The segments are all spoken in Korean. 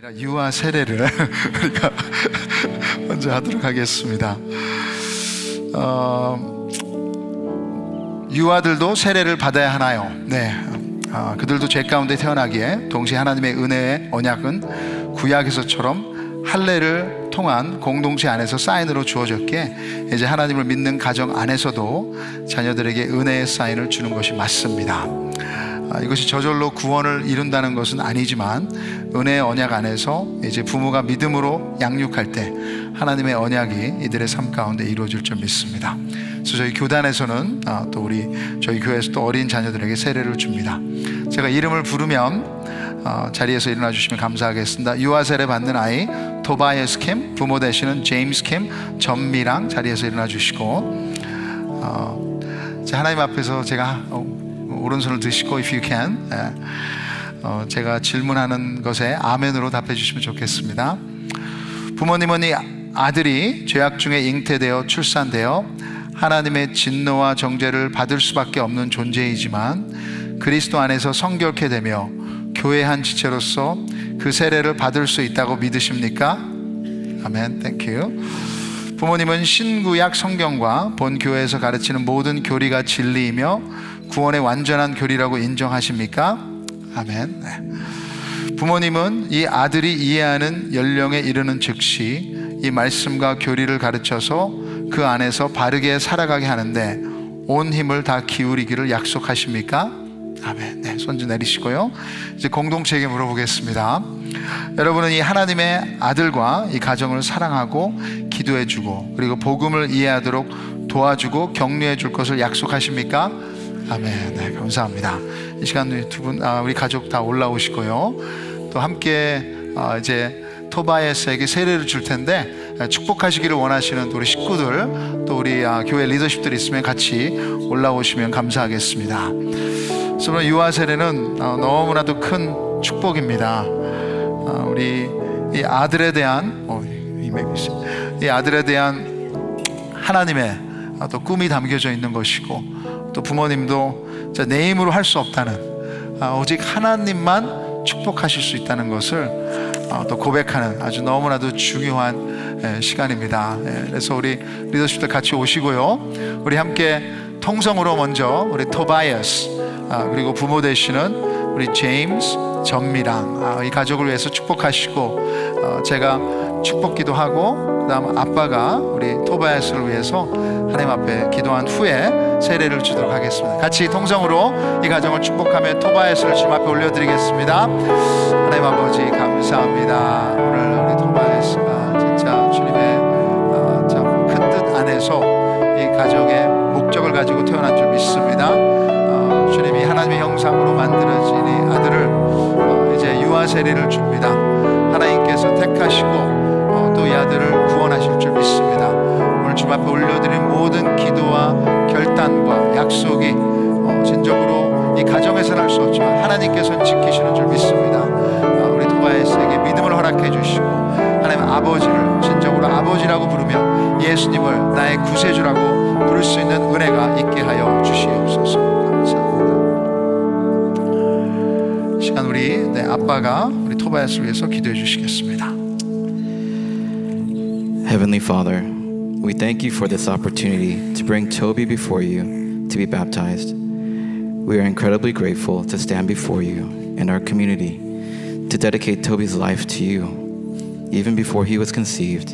유아 세례를 우리가 먼저 하도록 하겠습니다. 유아들도 세례를 받아야 하나요? 네. 그들도 죄 가운데 태어나기에 동시에 하나님의 은혜의 언약은 구약에서처럼 할례를 통한 공동체 안에서 사인으로 주어졌기에 이제 하나님을 믿는 가정 안에서도 자녀들에게 은혜의 사인을 주는 것이 맞습니다. 이것이 저절로 구원을 이룬다는 것은 아니지만 은혜의 언약 안에서 이제 부모가 믿음으로 양육할 때 하나님의 언약이 이들의 삶 가운데 이루어질 줄 믿습니다. 그래서 저희 교단에서는 또 저희 교회에서 또 어린 자녀들에게 세례를 줍니다. 제가 이름을 부르면 자리에서 일어나 주시면 감사하겠습니다. 유아 세례 받는 아이 토바이어스 캠, 부모 되시는 제임스 캠, 전미랑 자리에서 일어나 주시고, 하나님 앞에서 제가 오른손을 드시고 if you can 제가 질문하는 것에 아멘으로 답해 주시면 좋겠습니다. 부모님은 이 아들이 죄악 중에 잉태되어 출산되어 하나님의 진노와 정죄를 받을 수밖에 없는 존재이지만 그리스도 안에서 성결케 되며 교회 한 지체로서 그 세례를 받을 수 있다고 믿으십니까? 아멘. 땡큐. 부모님은 신구약 성경과 본 교회에서 가르치는 모든 교리가 진리이며 구원의 완전한 교리라고 인정하십니까? 아멘. 네. 부모님은 이 아들이 이해하는 연령에 이르는 즉시 이 말씀과 교리를 가르쳐서 그 안에서 바르게 살아가게 하는데 온 힘을 다 기울이기를 약속하십니까? 아멘. 네, 손 좀 내리시고요. 이제 공동체에게 물어보겠습니다. 여러분은 이 하나님의 아들과 이 가정을 사랑하고 기도해주고 그리고 복음을 이해하도록 도와주고 격려해 줄 것을 약속하십니까? 아멘. 네, 감사합니다. 이 시간 두 분, 우리 가족 다 올라오시고요. 또 함께 이제 토바이어스에게 세례를 줄 텐데 축복하시기를 원하시는 우리 식구들 또 우리 교회 리더십들 있으면 같이 올라오시면 감사하겠습니다. 그래서 유아 세례는 너무나도 큰 축복입니다. 우리 이 아들에 대한 하나님의 또 꿈이 담겨져 있는 것이고 또 부모님도 내 힘으로 할 수 없다는 오직 하나님만 축복하실 수 있다는 것을 또 고백하는 아주 너무나도 중요한 시간입니다. 그래서 우리 리더십들 같이 오시고요. 우리 함께 통성으로 먼저 우리 토바이어스 그리고 부모 되시는 우리 제임스, 전미랑 이 가족을 위해서 축복하시고 제가 축복 기도하고 그 다음 아빠가 우리 토바이어스를 위해서 하나님 앞에 기도한 후에 세례를 주도록 하겠습니다. 같이 통성으로 이 가정을 축복하며 토바이어스를 주님 앞에 올려드리겠습니다. 하나님 아버지 감사합니다. 오늘 우리 토바이어스가 진짜 주님의 참 큰 뜻 안에서 이 가정의 목적을 가지고 태어난 줄 믿습니다. 주님이 하나님의 형상으로 만들어진 이 아들을 이제 유아 세례를 줍니다. 하나님께서 택하시고 또 이 아들을 구원하실 줄 믿습니다. 오늘 주님 앞에 올려드린 모든 기도와 결단과 약속이 진정으로 이 가정에서는 할 수 없지만 하나님께서는 지키시는 줄 믿습니다. 우리 토바이어스에게 믿음을 허락해 주시고 하나님 아버지를 진정으로 아버지라고 부르며 예수님을 나의 구세주라고 부를 수 있는 은혜가 있게 하여 주시옵소서. 감사합니다. 이 시간 우리 아빠가 우리 토바이어스를 위해서 기도해 주시겠습니다. Heavenly Father, we thank you for this opportunity to bring Toby before you to be baptized. We are incredibly grateful to stand before you and our community to dedicate Toby's life to you. Even before he was conceived,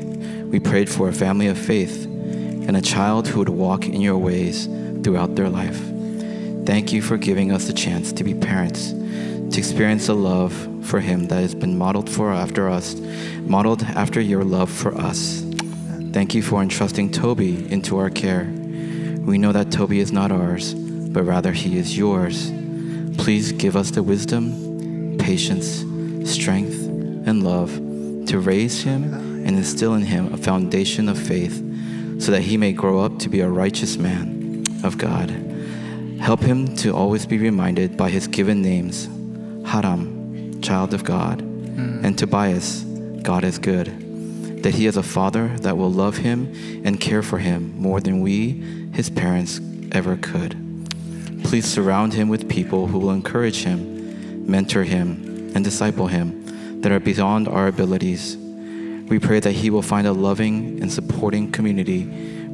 we prayed for a family of faith and a child who would walk in your ways throughout their life. Thank you for giving us the chance to be parents, to experience a love for him that has been modeled after your love for us. Thank you for entrusting Toby into our care. We know that Toby is not ours, but rather he is yours. Please give us the wisdom, patience, strength, and love to raise him and instill in him a foundation of faith so that he may grow up to be a righteous man of God. Help him to always be reminded by his given names, Haram, child of God, and Tobias, God is good, that he has a father that will love him and care for him more than we, his parents, ever could. Please surround him with people who will encourage him, mentor him, and disciple him that are beyond our abilities. We pray that he will find a loving and supporting community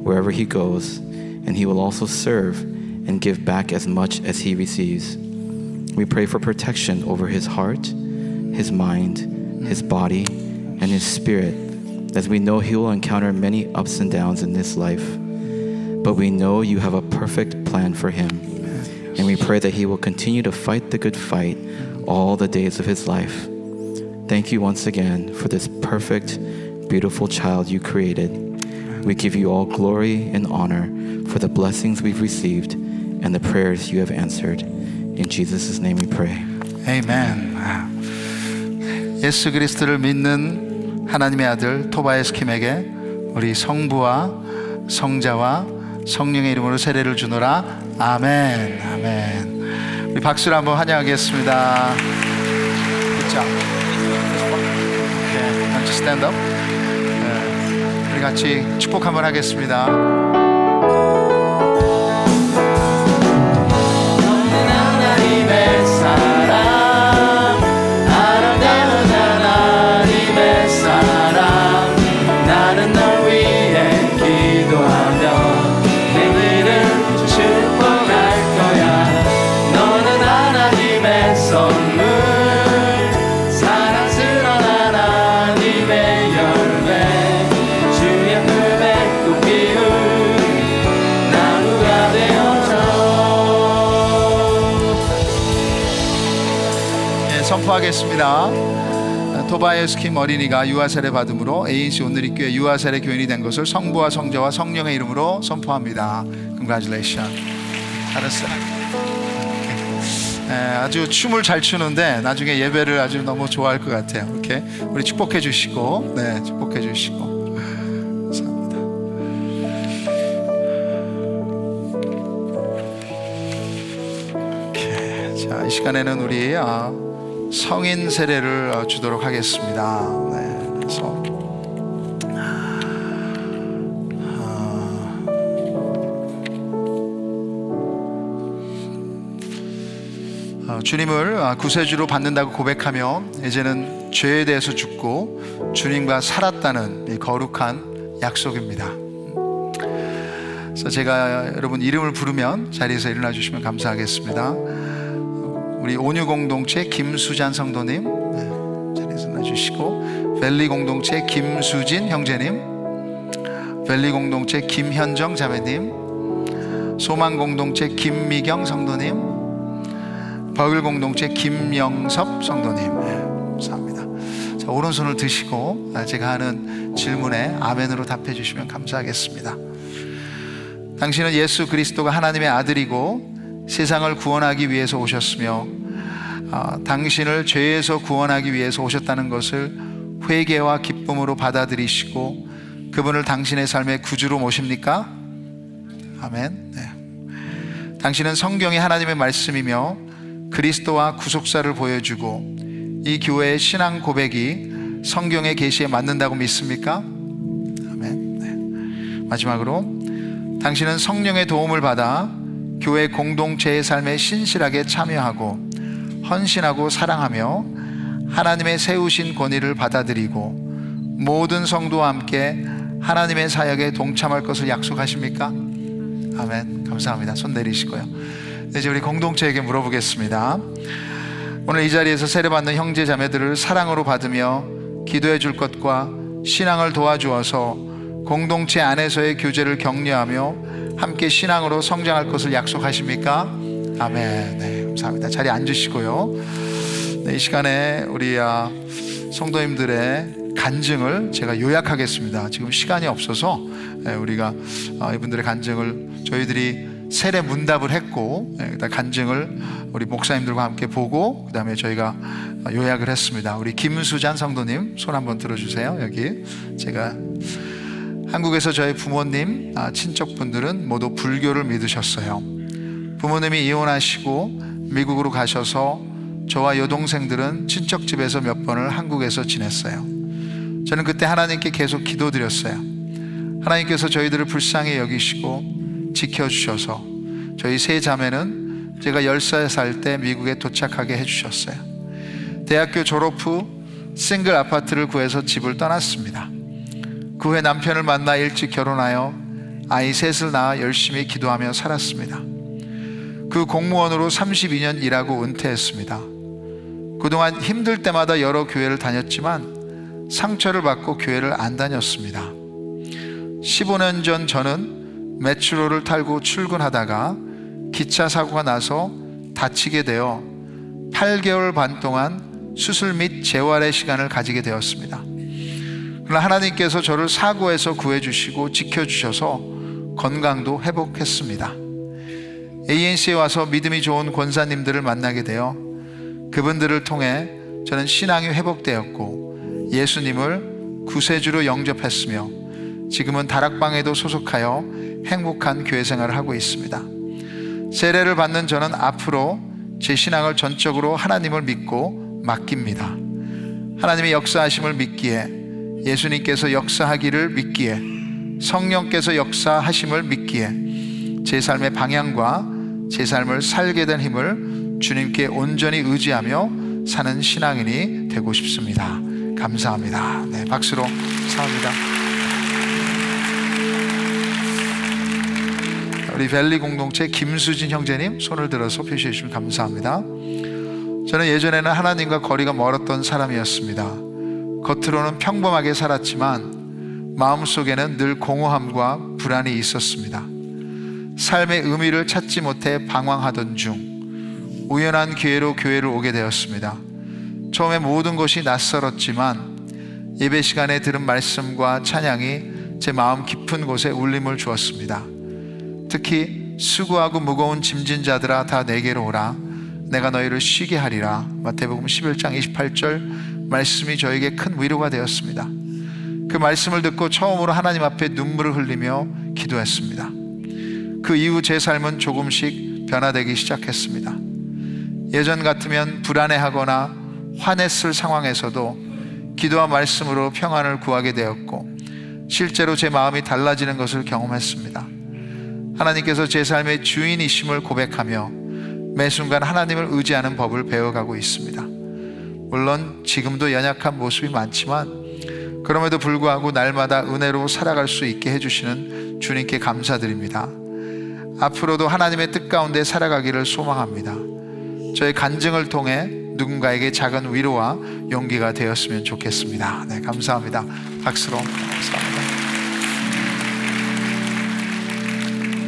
wherever he goes, and he will also serve and give back as much as he receives. We pray for protection over his heart, his mind, his body, and his spirit, as we know he will encounter many ups and downs in this life. But we know you have a perfect plan for him, and we pray that he will continue to fight the good fight all the days of his life. Thank you once again for this perfect, beautiful child you created. We give you all glory and honor for the blessings we've received and the prayers you have answered. In Jesus' name we pray. 아멘. 예수 그리스도를 믿는 하나님의 아들 토바에스 킴에게 우리 성부와 성자와 성령의 이름으로 세례를 주노라. 아멘. 아멘. 우리 박수로 한번 환영하겠습니다. 자, 같이 스탠드 업. 우리 같이 축복 한번 하겠습니다. 너는 하나님의 사랑, 아름다운 하나님의 사랑. 나는 널 위해 기도하며 내일을 축복할 거야. 너는 하나님의 선물, 사랑스러운 하나님의 열매, 주의 품에 꽃 피운 나무가 되어줘. 예, 선포하겠습니다. 토바에스 킴 어린이가 유아세례 받음으로 ANC 온누리교회 유아세례 교인이 된 것을 성부와 성자와 성령의 이름으로 선포합니다. Congratulations. 알았어. 아주 춤을 잘 추는데 나중에 예배를 아주 너무 좋아할 것 같아요. 이렇게 우리 축복해 주시고, 네, 축복해 주시고. 감사합니다. 오케이. 자, 이 시간에는 우리 성인 세례를 주도록 하겠습니다. 네, 그래서 주님을 구세주로 받는다고 고백하며 이제는 죄에 대해서 죽고 주님과 살았다는 이 거룩한 약속입니다. 그래서 제가 여러분 이름을 부르면 자리에서 일어나 주시면 감사하겠습니다. 우리 온유 공동체 김수잔 성도님, 네, 자리에서 일어나 주시고, 밸리 공동체 김수진 형제님, 밸리 공동체 김현정 자매님, 소망 공동체 김미경 성도님, 버글 공동체 김영섭 성도님, 네, 감사합니다. 자, 오른손을 드시고 제가 하는 질문에 아멘으로 답해 주시면 감사하겠습니다. 당신은 예수 그리스도가 하나님의 아들이고 세상을 구원하기 위해서 오셨으며 당신을 죄에서 구원하기 위해서 오셨다는 것을 회개와 기쁨으로 받아들이시고 그분을 당신의 삶의 구주로 모십니까? 아멘. 네. 당신은 성경이 하나님의 말씀이며 그리스도와 구속사를 보여주고 이 교회의 신앙 고백이 성경의 계시에 맞는다고 믿습니까? 아멘. 네. 마지막으로 당신은 성령의 도움을 받아 교회 공동체의 삶에 신실하게 참여하고 헌신하고 사랑하며 하나님의 세우신 권위를 받아들이고 모든 성도와 함께 하나님의 사역에 동참할 것을 약속하십니까? 아멘. 감사합니다. 손 내리시고요. 이제 우리 공동체에게 물어보겠습니다. 오늘 이 자리에서 세례받는 형제 자매들을 사랑으로 받으며 기도해 줄 것과 신앙을 도와주어서 공동체 안에서의 교제를 격려하며 함께 신앙으로 성장할 것을 약속하십니까? 아멘. 네, 감사합니다. 자리에 앉으시고요. 네, 이 시간에 우리 성도님들의 간증을 제가 요약하겠습니다. 지금 시간이 없어서 우리가 이분들의 간증을 저희들이 세례 문답을 했고 간증을 우리 목사님들과 함께 보고 그 다음에 저희가 요약을 했습니다. 우리 김수잔 성도님 손 한번 들어주세요. 여기 제가 한국에서 저희 부모님 친척분들은 모두 불교를 믿으셨어요. 부모님이 이혼하시고 미국으로 가셔서 저와 여동생들은 친척집에서 몇 번을 한국에서 지냈어요. 저는 그때 하나님께 계속 기도드렸어요. 하나님께서 저희들을 불쌍히 여기시고 지켜주셔서 저희 세 자매는 제가 10살 살 때 미국에 도착하게 해주셨어요. 대학교 졸업 후 싱글 아파트를 구해서 집을 떠났습니다. 그 후에 남편을 만나 일찍 결혼하여 아이 셋을 낳아 열심히 기도하며 살았습니다. 그 공무원으로 32년 일하고 은퇴했습니다. 그동안 힘들 때마다 여러 교회를 다녔지만 상처를 받고 교회를 안 다녔습니다. 15년 전 저는 메트로를 타고 출근하다가 기차 사고가 나서 다치게 되어 8개월 반 동안 수술 및 재활의 시간을 가지게 되었습니다. 그러나 하나님께서 저를 사고에서 구해주시고 지켜주셔서 건강도 회복했습니다. ANC에 와서 믿음이 좋은 권사님들을 만나게 되어 그분들을 통해 저는 신앙이 회복되었고 예수님을 구세주로 영접했으며 지금은 다락방에도 소속하여 행복한 교회 생활을 하고 있습니다. 세례를 받는 저는 앞으로 제 신앙을 전적으로 하나님을 믿고 맡깁니다. 하나님의 역사하심을 믿기에, 예수님께서 역사하기를 믿기에, 성령께서 역사하심을 믿기에 제 삶의 방향과 제 삶을 살게 된 힘을 주님께 온전히 의지하며 사는 신앙인이 되고 싶습니다. 감사합니다. 네, 박수로 감사합니다. 우리 벨리 공동체 김수진 형제님 손을 들어서 표시해 주시면 감사합니다. 저는 예전에는 하나님과 거리가 멀었던 사람이었습니다. 겉으로는 평범하게 살았지만 마음속에는 늘 공허함과 불안이 있었습니다. 삶의 의미를 찾지 못해 방황하던 중 우연한 기회로 교회를 오게 되었습니다. 처음에 모든 것이 낯설었지만 예배 시간에 들은 말씀과 찬양이 제 마음 깊은 곳에 울림을 주었습니다. 특히 수고하고 무거운 짐진 자들아 다 내게로 오라, 내가 너희를 쉬게 하리라. 마태복음 11장 28절 말씀이 저에게 큰 위로가 되었습니다. 그 말씀을 듣고 처음으로 하나님 앞에 눈물을 흘리며 기도했습니다. 그 이후 제 삶은 조금씩 변화되기 시작했습니다. 예전 같으면 불안해하거나 화냈을 상황에서도 기도와 말씀으로 평안을 구하게 되었고 실제로 제 마음이 달라지는 것을 경험했습니다. 하나님께서 제 삶의 주인이심을 고백하며 매 순간 하나님을 의지하는 법을 배워가고 있습니다. 물론 지금도 연약한 모습이 많지만 그럼에도 불구하고 날마다 은혜로 살아갈 수 있게 해주시는 주님께 감사드립니다. 앞으로도 하나님의 뜻 가운데 살아가기를 소망합니다. 저의 간증을 통해 누군가에게 작은 위로와 용기가 되었으면 좋겠습니다. 네, 감사합니다. 박수로 감사합니다.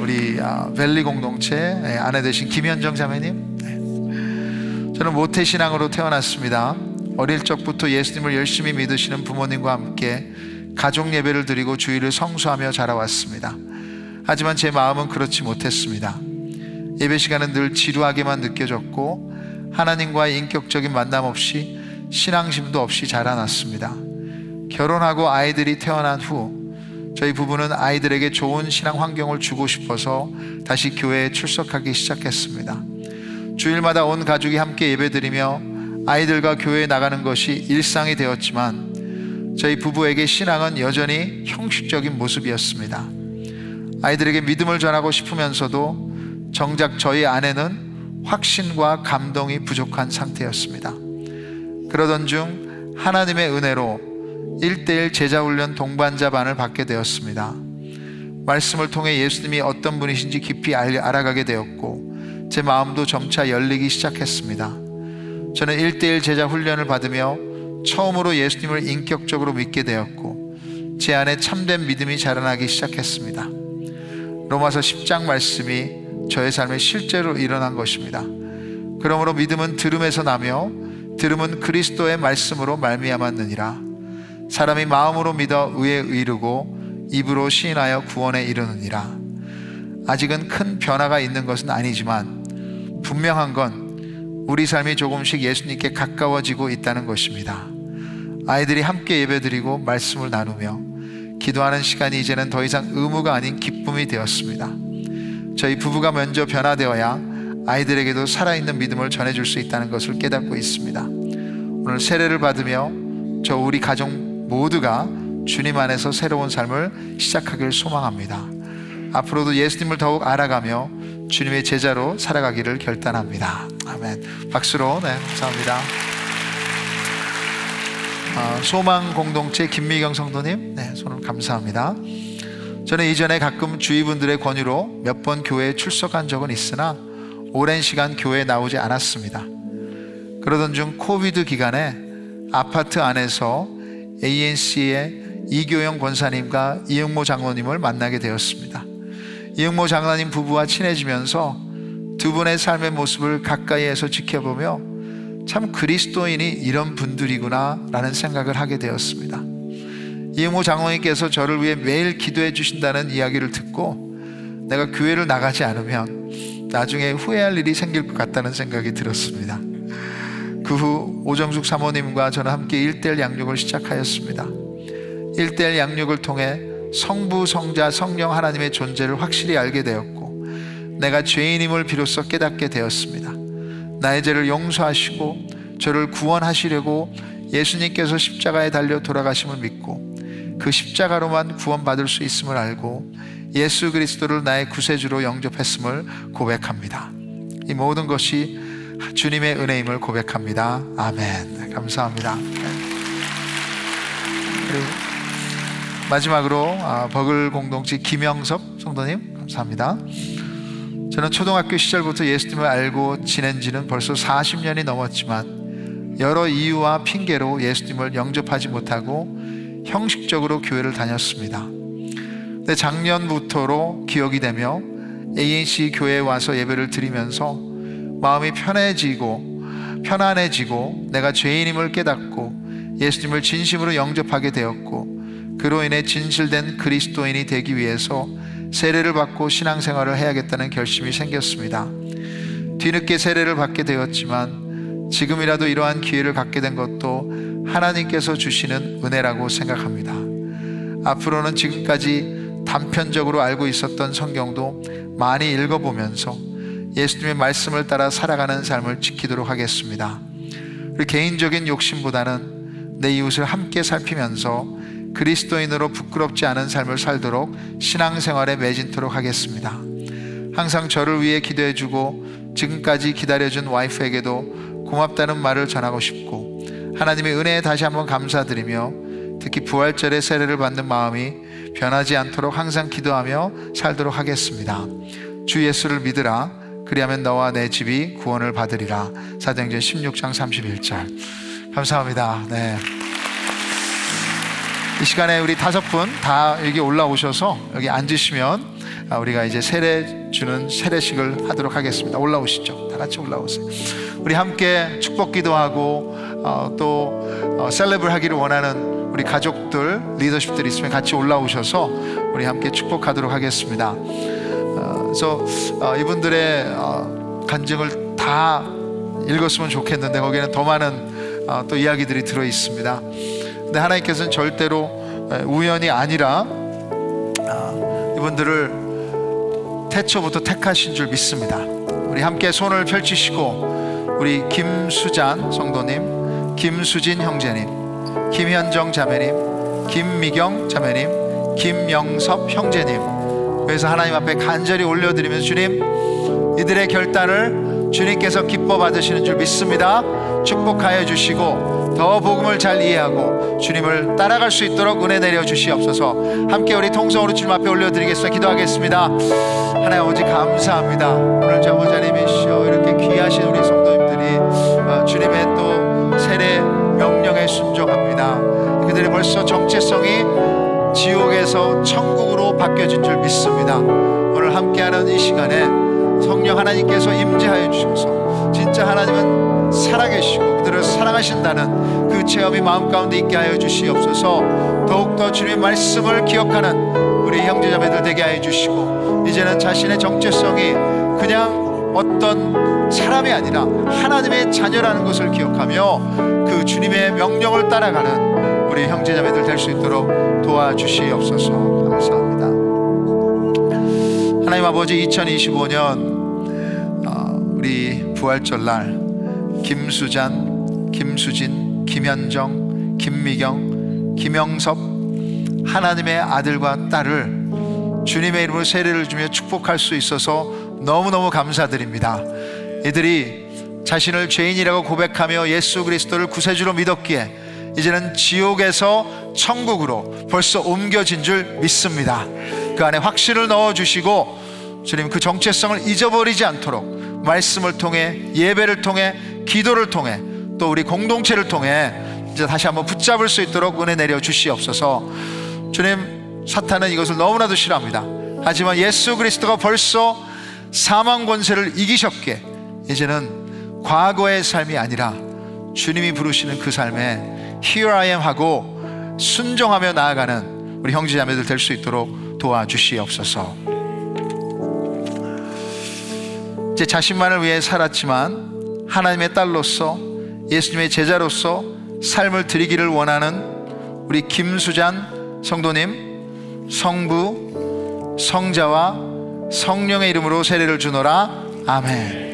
우리 벨리 공동체 아내 되신 김현정 자매님, 저는 모태신앙으로 태어났습니다. 어릴 적부터 예수님을 열심히 믿으시는 부모님과 함께 가족 예배를 드리고 주일을 성수하며 자라왔습니다. 하지만 제 마음은 그렇지 못했습니다. 예배 시간은 늘 지루하게만 느껴졌고 하나님과의 인격적인 만남 없이 신앙심도 없이 자라났습니다. 결혼하고 아이들이 태어난 후 저희 부부는 아이들에게 좋은 신앙 환경을 주고 싶어서 다시 교회에 출석하기 시작했습니다. 주일마다 온 가족이 함께 예배드리며 아이들과 교회에 나가는 것이 일상이 되었지만 저희 부부에게 신앙은 여전히 형식적인 모습이었습니다. 아이들에게 믿음을 전하고 싶으면서도 정작 저희 아내는 확신과 감동이 부족한 상태였습니다. 그러던 중 하나님의 은혜로 1:1 제자훈련 동반자반을 받게 되었습니다. 말씀을 통해 예수님이 어떤 분이신지 깊이 알아가게 되었고 제 마음도 점차 열리기 시작했습니다. 저는 1:1 제자훈련을 받으며 처음으로 예수님을 인격적으로 믿게 되었고 제 안에 참된 믿음이 자라나기 시작했습니다. 로마서 10장 말씀이 저의 삶에 실제로 일어난 것입니다. 그러므로 믿음은 들음에서 나며 들음은 그리스도의 말씀으로 말미암았느니라. 사람이 마음으로 믿어 의에 이르고 입으로 시인하여 구원에 이르느니라. 아직은 큰 변화가 있는 것은 아니지만 분명한 건 우리 삶이 조금씩 예수님께 가까워지고 있다는 것입니다. 아이들이 함께 예배드리고 말씀을 나누며 기도하는 시간이 이제는 더 이상 의무가 아닌 기쁨이 되었습니다. 저희 부부가 먼저 변화되어야 아이들에게도 살아있는 믿음을 전해줄 수 있다는 것을 깨닫고 있습니다. 오늘 세례를 받으며 저 우리 가족 모두가 주님 안에서 새로운 삶을 시작하길 소망합니다. 앞으로도 예수님을 더욱 알아가며 주님의 제자로 살아가기를 결단합니다. 아멘. 박수로 감사합니다. 소망 공동체 김미경 성도님, 네, 손을 감사합니다. 저는 이전에 가끔 주위 분들의 권유로 몇 번 교회에 출석한 적은 있으나 오랜 시간 교회에 나오지 않았습니다. 그러던 중 코비드 기간에 아파트 안에서 ANC의 이교영 권사님과 이응모 장로님을 만나게 되었습니다. 이응모 장로님 부부와 친해지면서 두 분의 삶의 모습을 가까이에서 지켜보며 참 그리스도인이 이런 분들이구나 라는 생각을 하게 되었습니다. 이응모 장로님께서 저를 위해 매일 기도해 주신다는 이야기를 듣고 내가 교회를 나가지 않으면 나중에 후회할 일이 생길 것 같다는 생각이 들었습니다. 그 후 오정숙 사모님과 저는 함께 1:1 양육을 시작하였습니다. 1:1 양육을 통해 성부, 성자, 성령 하나님의 존재를 확실히 알게 되었고 내가 죄인임을 비로소 깨닫게 되었습니다. 나의 죄를 용서하시고 저를 구원하시려고 예수님께서 십자가에 달려 돌아가심을 믿고 그 십자가로만 구원받을 수 있음을 알고 예수 그리스도를 나의 구세주로 영접했음을 고백합니다. 이 모든 것이 주님의 은혜임을 고백합니다. 아멘. 감사합니다. 그리고 마지막으로 버글 공동체 김영섭 성도님, 감사합니다. 저는 초등학교 시절부터 예수님을 알고 지낸 지는 벌써 40년이 넘었지만 여러 이유와 핑계로 예수님을 영접하지 못하고 형식적으로 교회를 다녔습니다. 근데 작년부터로 기억이 되며 ANC 교회에 와서 예배를 드리면서 마음이 편안해지고 내가 죄인임을 깨닫고 예수님을 진심으로 영접하게 되었고 그로 인해 진실된 그리스도인이 되기 위해서 세례를 받고 신앙생활을 해야겠다는 결심이 생겼습니다. 뒤늦게 세례를 받게 되었지만 지금이라도 이러한 기회를 갖게 된 것도 하나님께서 주시는 은혜라고 생각합니다. 앞으로는 지금까지 단편적으로 알고 있었던 성경도 많이 읽어보면서 예수님의 말씀을 따라 살아가는 삶을 지키도록 하겠습니다. 우리 개인적인 욕심보다는 내 이웃을 함께 살피면서 그리스도인으로 부끄럽지 않은 삶을 살도록 신앙생활에 매진토록 하겠습니다. 항상 저를 위해 기도해주고 지금까지 기다려준 와이프에게도 고맙다는 말을 전하고 싶고 하나님의 은혜에 다시 한번 감사드리며 특히 부활절에 세례를 받는 마음이 변하지 않도록 항상 기도하며 살도록 하겠습니다. 주 예수를 믿으라. 그리하면 너와 내 집이 구원을 받으리라. 사도행전 16장 31절. 감사합니다. 네. 이 시간에 우리 5분 다 여기 올라오셔서 여기 앉으시면 우리가 이제 세례 주는 세례식을 하도록 하겠습니다. 올라오시죠. 다 같이 올라오세요. 우리 함께 축복 기도하고 또 셀레브를 하기를 원하는 우리 가족들, 리더십들 있으면 같이 올라오셔서 우리 함께 축복하도록 하겠습니다. 그래서 이분들의 간증을 다 읽었으면 좋겠는데 거기에는 더 많은 또 이야기들이 들어 있습니다. 근데 하나님께서는 절대로 우연이 아니라 이분들을 태초부터 택하신 줄 믿습니다. 우리 함께 손을 펼치시고 우리 김수잔 성도님, 김수진 형제님, 김현정 자매님, 김미경 자매님, 김영섭 형제님, 그래서 하나님 앞에 간절히 올려드리면서 주님, 이들의 결단을 주님께서 기뻐 받으시는 줄 믿습니다. 축복하여 주시고 더 복음을 잘 이해하고 주님을 따라갈 수 있도록 은혜 내려 주시옵소서. 함께 우리 통성으로 주님 앞에 올려드리겠습니다. 기도하겠습니다. 하나님 아버지 감사합니다. 오늘 자보자님이시여 이렇게 귀하신 우리 성도님들이 주님의 또 세례 명령에 순종합니다. 그들이 벌써 정체성이 지옥에서 천국으로 바뀌어진 줄 믿습니다. 오늘 함께하는 이 시간에 성령 하나님께서 임재하여 주셔서 진짜 하나님은 살아계시고 그들을 사랑하신다는 그 체험이 마음 가운데 있게 하여 주시옵소서. 더욱더 주님의 말씀을 기억하는 우리 형제자매들 되게 하여 주시고 이제는 자신의 정체성이 그냥 어떤 사람이 아니라 하나님의 자녀라는 것을 기억하며 그 주님의 명령을 따라가는 우리 형제자매들 될 수 있도록 도와주시옵소서. 감사합니다. 하나님 아버지, 2025년 우리 부활절날 김수잔, 김수진, 김현정, 김미경, 김영섭 하나님의 아들과 딸을 주님의 이름으로 세례를 주며 축복할 수 있어서 너무너무 감사드립니다. 이들이 자신을 죄인이라고 고백하며 예수 그리스도를 구세주로 믿었기에 이제는 지옥에서 천국으로 벌써 옮겨진 줄 믿습니다. 그 안에 확신을 넣어주시고 주님 그 정체성을 잊어버리지 않도록 말씀을 통해, 예배를 통해, 기도를 통해, 또 우리 공동체를 통해 이제 다시 한번 붙잡을 수 있도록 은혜 내려 주시옵소서. 주님, 사탄은 이것을 너무나도 싫어합니다. 하지만 예수 그리스도가 벌써 사망 권세를 이기셨기에 이제는 과거의 삶이 아니라 주님이 부르시는 그 삶에 Here I am 하고 순종하며 나아가는 우리 형제자매들 될 수 있도록 도와주시옵소서. 제 자신만을 위해 살았지만 하나님의 딸로서, 예수님의 제자로서 삶을 드리기를 원하는 우리 김수잔 성도님, 성부, 성자와 성령의 이름으로 세례를 주노라. 아멘.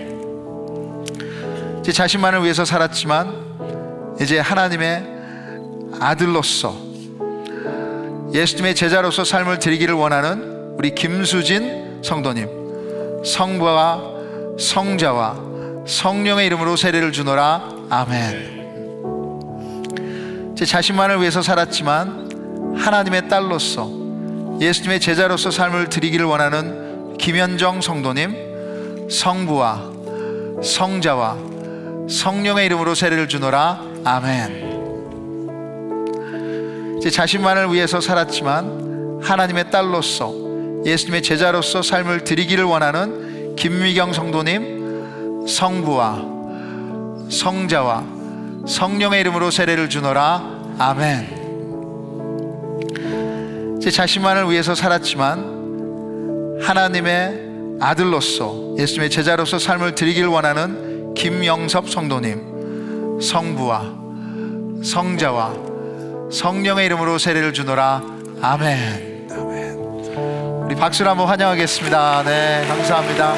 제 자신만을 위해서 살았지만 이제 하나님의 아들로서, 예수님의 제자로서 삶을 드리기를 원하는 우리 김수진 성도님, 성부와 성자와 성령의 이름으로 세례를 주노라. 아멘. 제 자신만을 위해서 살았지만 하나님의 딸로서, 예수님의 제자로서 삶을 드리기를 원하는 김현정 성도님, 성부와 성자와 성령의 이름으로 세례를 주노라. 아멘. 제 자신만을 위해서 살았지만 하나님의 딸로서, 예수님의 제자로서 삶을 드리기를 원하는 김미경 성도님, 성부와 성자와 성령의 이름으로 세례를 주노라. 아멘. 제 자신만을 위해서 살았지만 하나님의 아들로서, 예수님의 제자로서 삶을 드리기를 원하는 김영섭 성도님, 성부와 성자와 성령의 이름으로 세례를 주노라. 아멘. 우리 박수로 한번 환영하겠습니다. 네, 감사합니다.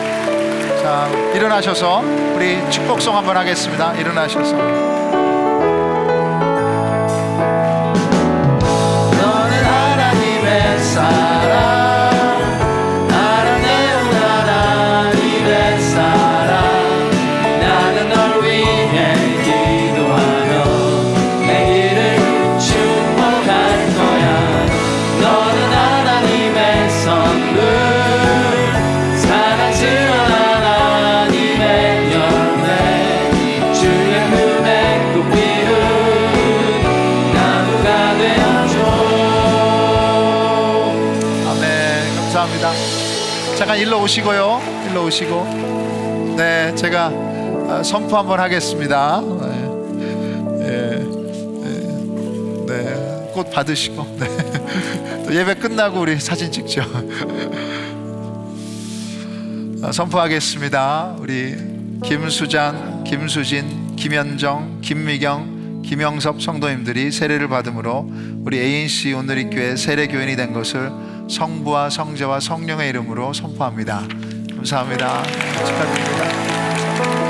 자, 일어나셔서 우리 축복송 한번 하겠습니다. 일어나셔서. 너는 하나님의 사랑, 아름다운 하나님의 사랑. 나는 널 위해 기도하며 내 길을 축복할 거야. 너는 하나님의 선물, 사랑스러운 하나님의 열매, 주의 품에 꽃 피운 나무가 되어줘. 아멘. 감사합니다. 잠깐 일로 오시고요. 일로 오시고. 네, 제가 선포 한번 하겠습니다. 네, 꽃 받으시고. 네. 또 예배 끝나고 우리 사진 찍죠. 선포하겠습니다. 우리 김수잔, 김수진, 김현정, 김미경, 김영섭 성도님들이 세례를 받음으로 우리 ANC 온누리교회 세례교인이 된 것을 성부와 성자와 성령의 이름으로 선포합니다. 감사합니다. 축하드립니다.